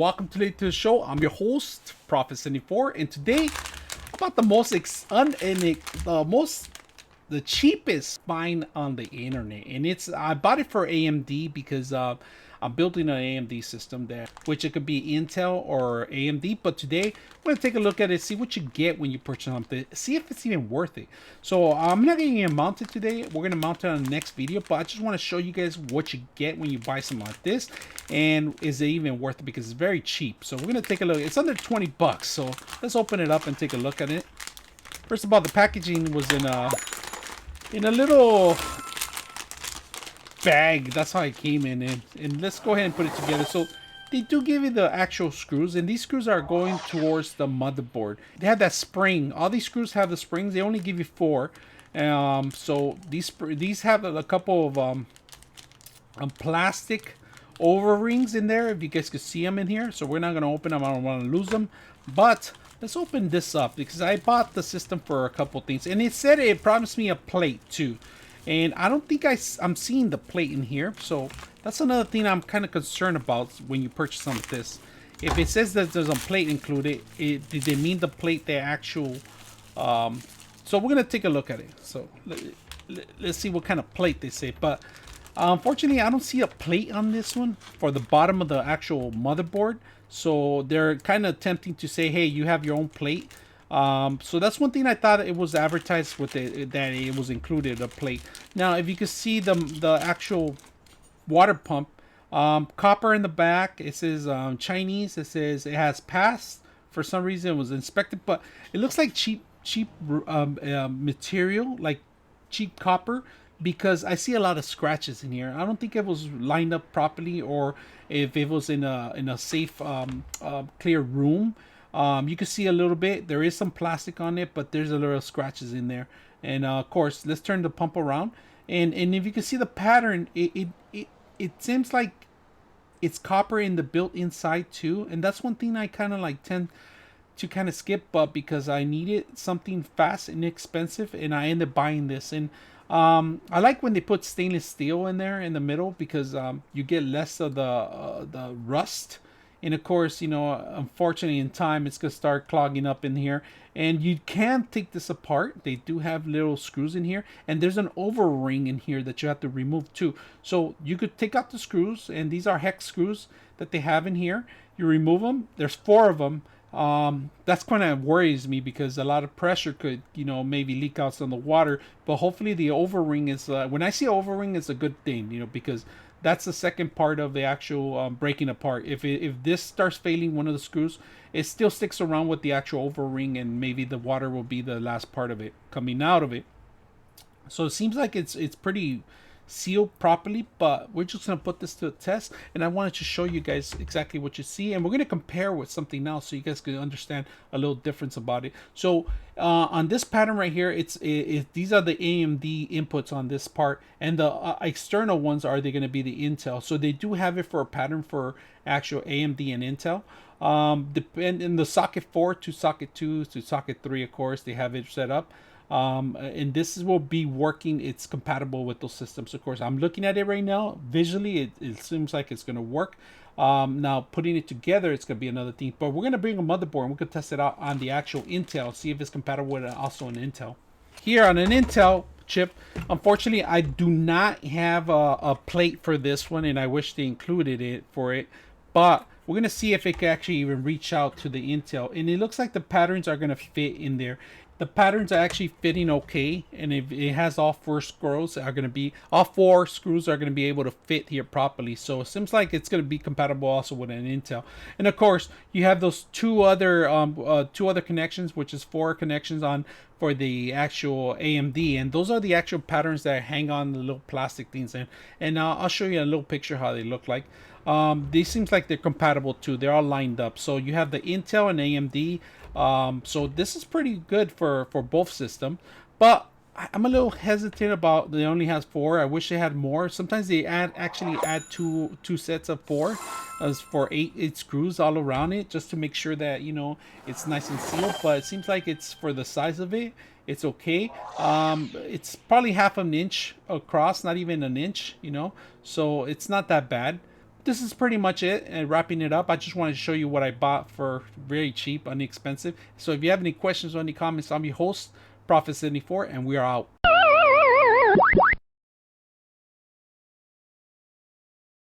welcome today to the show. I'm your host, Prophet74, and today about the the cheapest spine on the internet, and I bought it for AMD because I'm building an AMD system there, which it could be Intel or AMD. But today we're gonna take a look at it, see what you get when you purchase something, see if it's even worth it. So I'm not gonna mount it today. We're gonna mount it on the next video, but I just want to show you guys what you get when you buy something like this, and is it even worth it, because it's very cheap. So we're gonna take a look. It's under 20 bucks. So let's open it up and take a look at it. First of all, the packaging was in a little bag. That's how it came in, and let's go ahead and put it together. So they do give you the actual screws, and these screws are going towards the motherboard. They have that spring. All these screws have the springs. They only give you 4. So these have a couple of plastic O-rings in there, if you guys could see them in here. So we're not going to open them. I don't want to lose them, but let's open this up because I bought the system for a couple things, and it said it promised me a plate too. And I don't think I'm seeing the plate in here. So that's another thing I'm kind of concerned about when you purchase something like this. If it says that there's a plate included, did they mean the plate, the actual... So we're going to take a look at it. So let's see what kind of plate they say. But unfortunately, I don't see a plate on this one for the bottom of the actual motherboard. So they're kind of attempting to say, hey, you have your own plate. So that's one thing I thought it was advertised with it, that it was included, a plate. Now, if you can see the actual water pump, copper in the back. It says Chinese. It says it has passed. For some reason, it was inspected, but it looks like cheap material, like cheap copper, because I see a lot of scratches in here. I don't think it was lined up properly, or if it was in a safe, clear room. You can see a little bit. There is some plastic on it, but there's a little scratches in there. And of course, let's turn the pump around. And if you can see the pattern, it seems like it's copper in the built inside too. And that's one thing I kind of like tend to kind of skip up, because I needed something fast and inexpensive, and I ended up buying this. And I like when they put stainless steel in there in the middle, because you get less of the rust. And of course, you know, unfortunately in time it's going to start clogging up in here. And you can take this apart. They do have little screws in here. And there's an O-ring in here that you have to remove too. So you could take out the screws. And these are hex screws that they have in here. You remove them. There's 4 of them. That's kind of worries me, because a lot of pressure could, you know, maybe leak out some of the water. But hopefully the O-ring is, when I see O-ring, it's a good thing, you know, because that's the second part of the actual breaking apart. If this starts failing one of the screws, it still sticks around with the actual O-ring, and maybe the water will be the last part of it coming out of it. So it seems like it's pretty sealed properly, but we're just going to put this to a test, and I wanted to show you guys exactly what you see, and we're going to compare with something else so you guys can understand a little difference about it. So on this pattern right here, these are the AMD inputs on this part, and the external ones are going to be the Intel. So they do have it for a pattern for actual AMD and Intel. Depend in the socket 4 to socket 2 to socket 3, of course they have it set up. And this will be working. It's compatible with those systems. Of course, I'm looking at it right now. Visually, it seems like it's going to work. Now putting it together, it's going to be another thing. But we're going to bring a motherboard, and we're going to test it out on the actual Intel, see if it's compatible with also an Intel. Here on an Intel chip, unfortunately, I do not have a plate for this one, and I wish they included it for it. But we're going to see if it can actually even reach out to the Intel. And it looks like the patterns are going to fit in there. The patterns are actually fitting okay, and if it has all 4 screws are going to be able to fit here properly. So it seems like it's going to be compatible also with an Intel. And of course, you have those two other connections, which is 4 connections on for the actual AMD, and those are the actual patterns that hang on the little plastic things. And I'll show you a little picture how they look like. These seems like they're compatible too. They're all lined up. So you have the Intel and AMD. So this is pretty good for both systems, but I'm a little hesitant about they only has 4. I wish they had more. Sometimes they actually add two sets of 4 as for 8 screws all around it, just to make sure that, you know, it's nice and sealed. But it seems like it's, for the size of it, it's okay. It's probably half an inch across, not even an inch, you know, so it's not that bad. this is pretty much it. And wrapping it up, I just wanted to show you what I bought for very cheap, inexpensive. So if you have any questions or any comments, I'm your host, Prophet 74, and we are out.